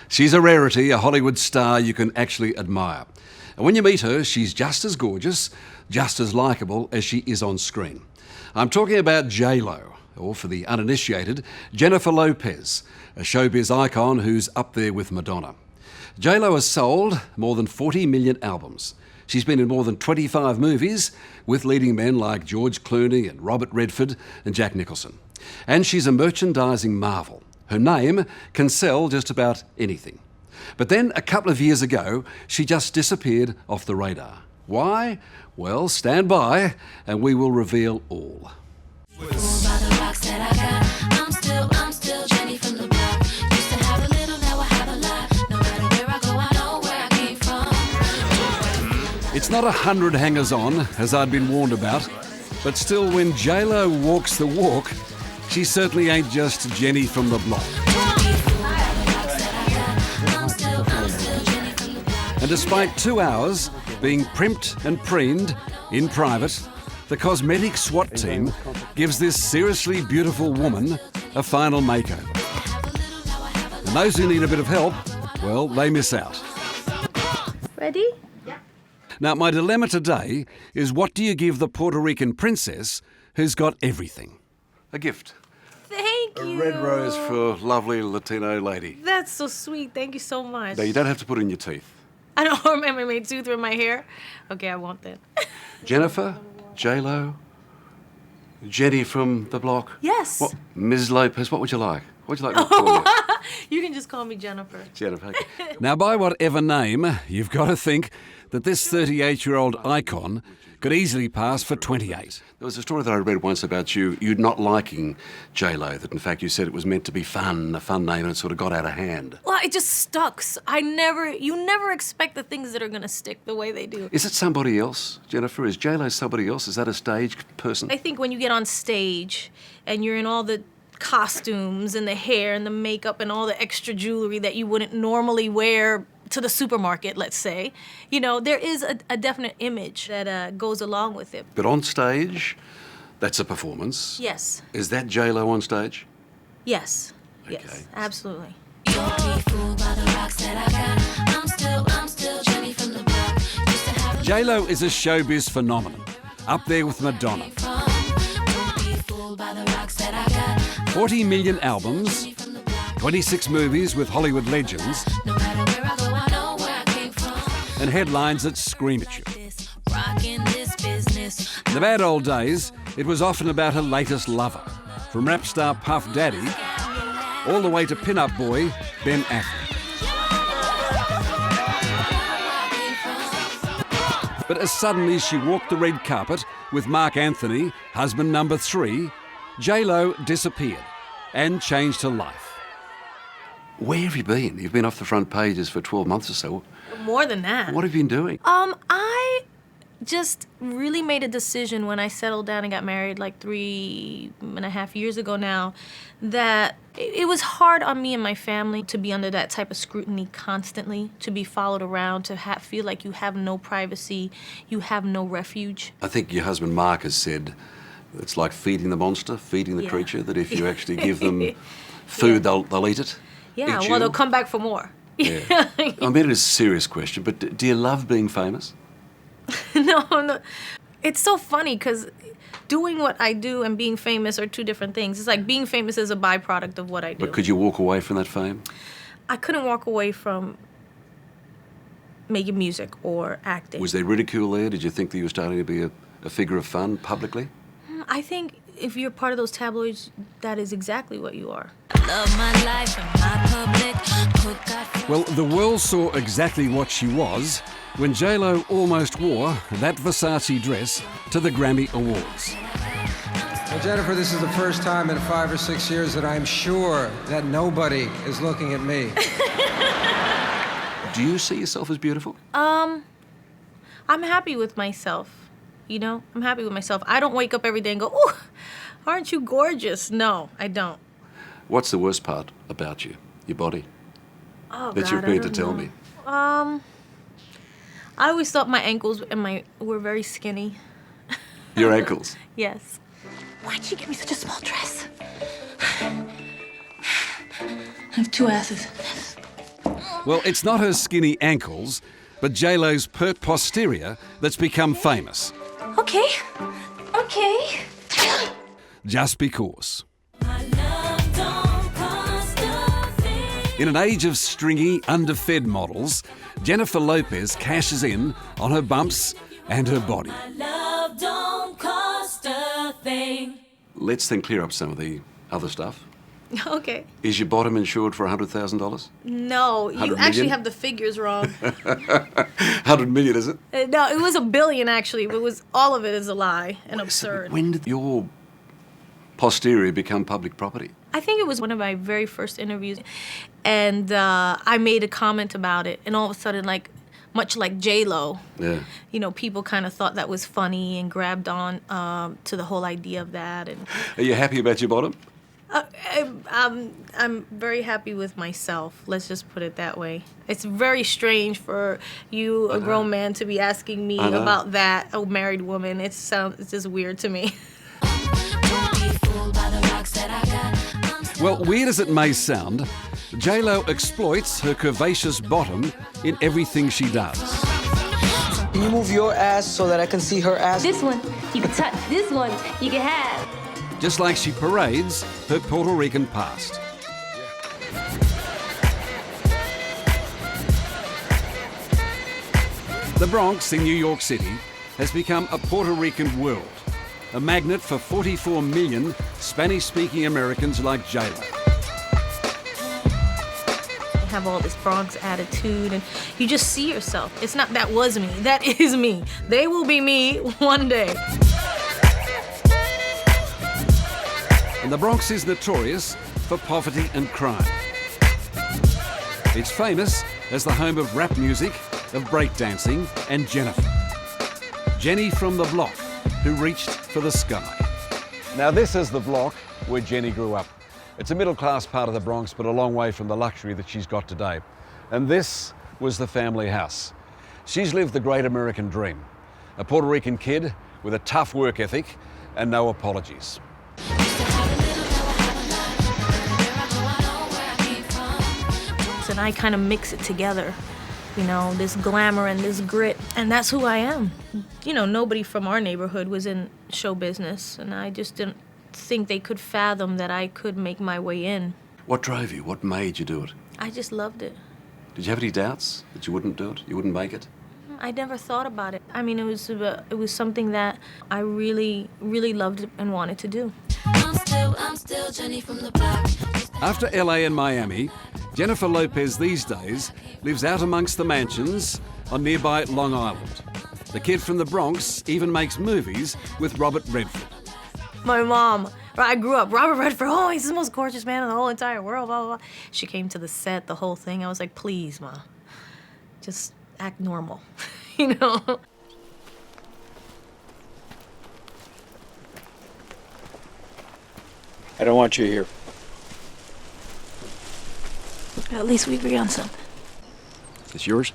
She's a rarity, a Hollywood star you can actually admire. And when you meet her, she's just as gorgeous, just as likeable as she is on screen. I'm talking about J-Lo, or for the uninitiated, Jennifer Lopez, a showbiz icon who's up there with Madonna. J-Lo has sold more than 40 million albums. She's been in more than 25 movies with leading men like George Clooney and Robert Redford and Jack Nicholson. And she's a merchandising marvel. Her name can sell just about anything. But then, a couple of years ago, she just disappeared off the radar. Why? Well, stand by and we will reveal all. It's not 100 hangers-on, as I'd been warned about, but still, when J-Lo walks the walk, she certainly ain't just Jenny from the block. And despite 2 hours being primped and preened in private, the cosmetic SWAT team gives this seriously beautiful woman a final makeover. And those who need a bit of help, well, they miss out. Ready? Now, my dilemma today is, what do you give the Puerto Rican princess who's got everything? A gift. Thank you. A red rose for lovely Latino lady. That's so sweet. Thank you so much. Now, you don't have to put it in your teeth. I don't remember my tooth or my hair. Okay, I want that. Jennifer, J-Lo, Jenny from the block. Yes. What, Ms. Lopez, what would you like? What would you like me to call you? You can just call me Jennifer. Jennifer. Okay. Now, by whatever name, you've got to think that this 38-year-old icon could easily pass for 28. There was a story that I read once about you not liking J-Lo, that in fact you said it was meant to be fun, a fun name, and it sort of got out of hand. Well, it just stuck. You never expect the things that are going to stick the way they do. Is it somebody else, Jennifer? Is J-Lo somebody else? Is that a stage person? I think when you get on stage and you're in all the costumes and the hair and the makeup and all the extra jewelry that you wouldn't normally wear to the supermarket, let's say, you know, there is a definite image that goes along with it. But on stage, that's a performance. Yes. Is that J-Lo on stage? Yes. Okay. Yes, absolutely. J-Lo is a showbiz phenomenon, up there with Madonna. 40 million albums, 26 movies with Hollywood legends, and headlines that scream at you. In the bad old days, it was often about her latest lover, from rap star Puff Daddy all the way to pin-up boy Ben Affleck. But as suddenly she walked the red carpet with Mark Anthony, husband number 3, J-Lo disappeared and changed her life. Where have you been? You've been off the front pages for 12 months or so. More than that. What have you been doing? I just really made a decision when I settled down and got married like 3.5 years ago now, that it was hard on me and my family to be under that type of scrutiny constantly, to be followed around, to feel like you have no privacy, you have no refuge. I think your husband Mark has said it's like feeding the monster, feeding the creature, that if you actually give them food, they'll eat it. Yeah, eat well, you. they'll come back for more. Yeah. I mean, it is a serious question, but do you love being famous? No. It's so funny because doing what I do and being famous are two different things. It's like being famous is a byproduct of what I do. But could you walk away from that fame? I couldn't walk away from making music or acting. Was there ridicule there? Did you think that you were starting to be a figure of fun publicly? I think if you're part of those tabloids, that is exactly what you are. Love my life and my public. Well, the world saw exactly what she was when J-Lo almost wore that Versace dress to the Grammy Awards. Well, Jennifer, this is the first time in 5 or 6 years that I'm sure that nobody is looking at me. Do you see yourself as beautiful? I'm happy with myself. You know, I'm happy with myself. I don't wake up every day and go, "Ooh, aren't you gorgeous?" No, I don't. What's the worst part about you, your body, that you're prepared to tell me? I always thought my ankles were very skinny. Your ankles? Yes. Why'd she give me such a small dress? I have 2 asses. Well, it's not her skinny ankles, but J-Lo's pert posterior that's become famous. Okay. Okay. Just because. In an age of stringy, underfed models, Jennifer Lopez cashes in on her bumps and her body. Love don't cost a thing. Let's then clear up some of the other stuff. Okay. Is your bottom insured for $100,000? No, you 100 actually million? have the figures wrong. 100 million, is it? No, it was $1 billion actually. It was all of it is a lie and absurd. When did your posterior become public property? I think it was one of my very first interviews, and I made a comment about it, and all of a sudden, like, much like J-Lo, Yeah. you know, people kind of thought that was funny and grabbed on to the whole idea of that. And Are you happy about your bottom? I'm very happy with myself. Let's just put it that way. It's very strange for you, a grown man, to be asking me about that, a married woman. It's just weird to me. Well, weird as it may sound, J-Lo exploits her curvaceous bottom in everything she does. Can you move your ass so that I can see her ass? This one you can touch. This one you can have. Just like she parades her Puerto Rican past. The Bronx in New York City has become a Puerto Rican world, a magnet for 44 million Spanish-speaking Americans like J-Lo. Have all this Bronx attitude, and you just see yourself. It's not that was me, that is me. They will be me one day. And the Bronx is notorious for poverty and crime. It's famous as the home of rap music, of breakdancing, and Jennifer. Jenny from the block, who reached for the sky. Now this is the block where Jenny grew up. It's a middle-class part of the Bronx, but a long way from the luxury that she's got today. And this was the family house. She's lived the great American dream. A Puerto Rican kid with a tough work ethic and no apologies. And I kind of mix it together, you know, this glamour and this grit, and that's who I am. You know, nobody from our neighborhood was in show business, and I just didn't think they could fathom that I could make my way in. What drove you? What made you do it? I just loved it. Did you have any doubts that you wouldn't do it? You wouldn't make it? I never thought about it. I mean, it was something that I really, really loved and wanted to do. I'm still Jenny from the block. After LA and Miami, Jennifer Lopez these days lives out amongst the mansions on nearby Long Island. The kid from the Bronx even makes movies with Robert Redford. My mom, I grew up, Robert Redford, oh, he's the most gorgeous man in the whole entire world, blah, blah, blah. She came to the set, the whole thing. I was like, please, Ma, just act normal, you know? I don't want you here. At least we agree on something. It's yours?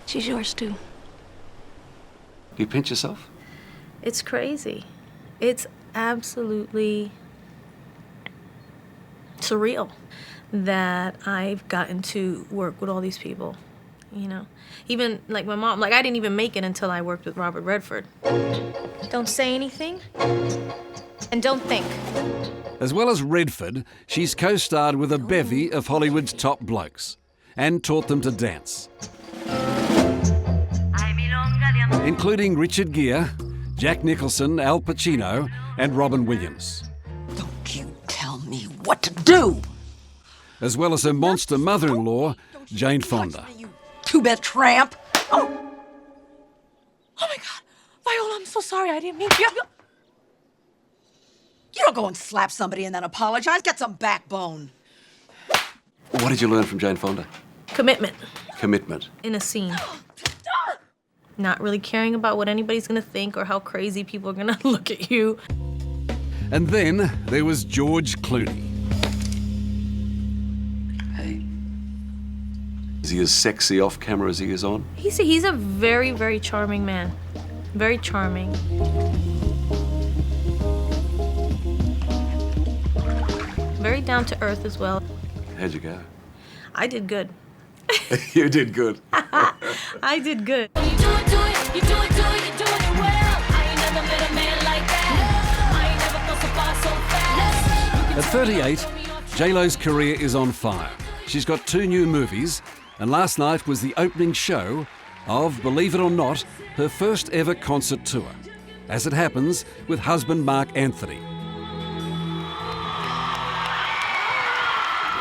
She's yours, too. Do you pinch yourself? It's crazy. It's absolutely surreal that I've gotten to work with all these people, you know? Even, like, my mom, like, I didn't even make it until I worked with Robert Redford. Don't say anything, and don't think. As well as Redford, she's co-starred with a bevy of Hollywood's top blokes and taught them to dance. Including Richard Gere, Jack Nicholson, Al Pacino, and Robin Williams. Don't you tell me what to do! As well as her monster mother-in-law, Jane Fonda. You two-bit tramp! Oh my God! Viola, I'm so sorry. I didn't mean to. You don't go and slap somebody and then apologize. Get some backbone. What did you learn from Jane Fonda? Commitment Commitment. in a scene. Not really caring about what anybody's gonna think or how crazy people are gonna look at you. And then there was George Clooney. Hey. Is he as sexy off camera as he is on? He's a very, very charming man. Very charming. Very down to earth as well. How'd you go? I did good. You did good. I did good. You do it, you do it, you do it well. I ain't never met a man like that. I ain't never felt so far so fast. At 38, J-Lo's career is on fire. She's got 2 new movies, and last night was the opening show of, believe it or not, her first ever concert tour. As it happens, with husband Mark Anthony.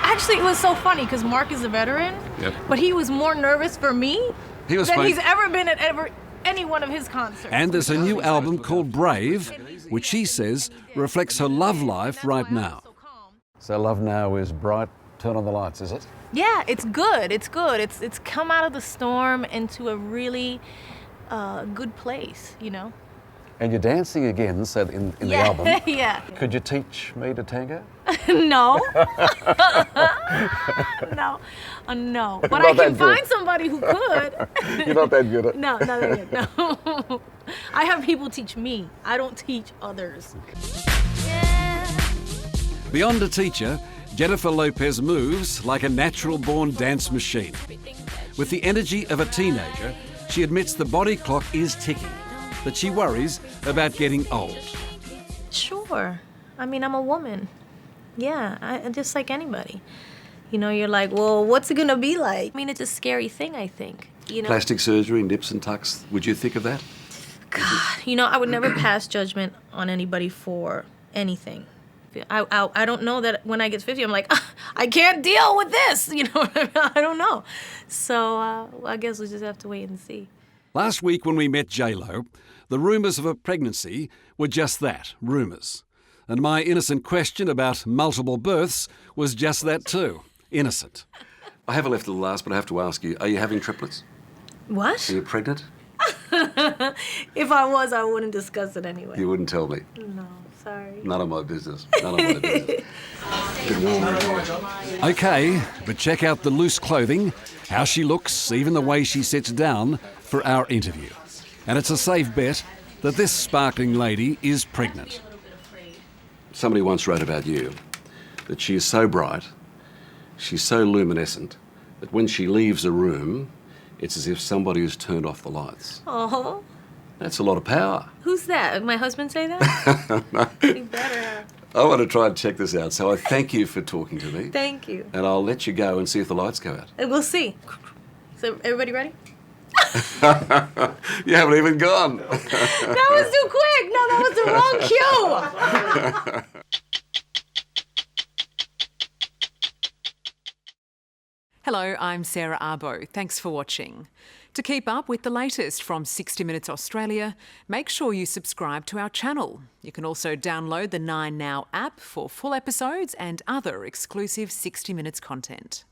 Actually, it was so funny because Mark is a veteran, Yep. but he was more nervous for me He was than funny. he's ever been at any one of his concerts. And there's a new album called Brave, which she says reflects her love life right now. So love now is bright, turn on the lights, is it? Yeah, it's good. It's good. It's come out of the storm into a really good place, you know? And you're dancing again, so in the Yeah, album. yeah. Could you teach me to tango? No. No. No. But Not I that can good. find somebody who could. You're not that good at it. No, not that good. No. I have people teach me. I don't teach others. Beyond a teacher, Jennifer Lopez moves like a natural-born dance machine. With the energy of a teenager, she admits the body clock is ticking, that she worries about getting old. Sure. I mean, I'm a woman. Yeah, just like anybody. You know, you're like, well, what's it gonna be like? I mean, it's a scary thing, I think. You know, Plastic surgery, nips and tucks, would you think of that? God, you know, I would never pass judgment on anybody for anything. I don't know that when I get 50, I'm like, I can't deal with this. You know, I don't know. So I guess we'll just have to wait and see. Last week when we met J-Lo, the rumours of a pregnancy were just that, rumours. And my innocent question about multiple births was just that too, innocent. I haven't left it last, but I have to ask you, are you having triplets? What? Are you pregnant? If I was, I wouldn't discuss it anyway. You wouldn't tell me. No, sorry. None of my business. None of my business. Bit warm. Okay, but check out the loose clothing, how she looks, even the way she sits down for our interview. And it's a safe bet that this sparkling lady is pregnant. Somebody once wrote about you that she is so bright, she's so luminescent, that when she leaves a room, it's as if somebody has turned off the lights. Oh, That's a lot of power. who's that? Did my husband say that? You better have. I want to try and check this out, so I thank you for talking to me. Thank you. And I'll let you go and see if the lights go out. And we'll see. So, everybody ready? You haven't even gone. That was too quick. No, that was the wrong cue. Hello, I'm Sarah Abo. Thanks for watching. To keep up with the latest from 60 Minutes Australia, make sure you subscribe to our channel. You can also download the 9Now app for full episodes and other exclusive 60 Minutes content.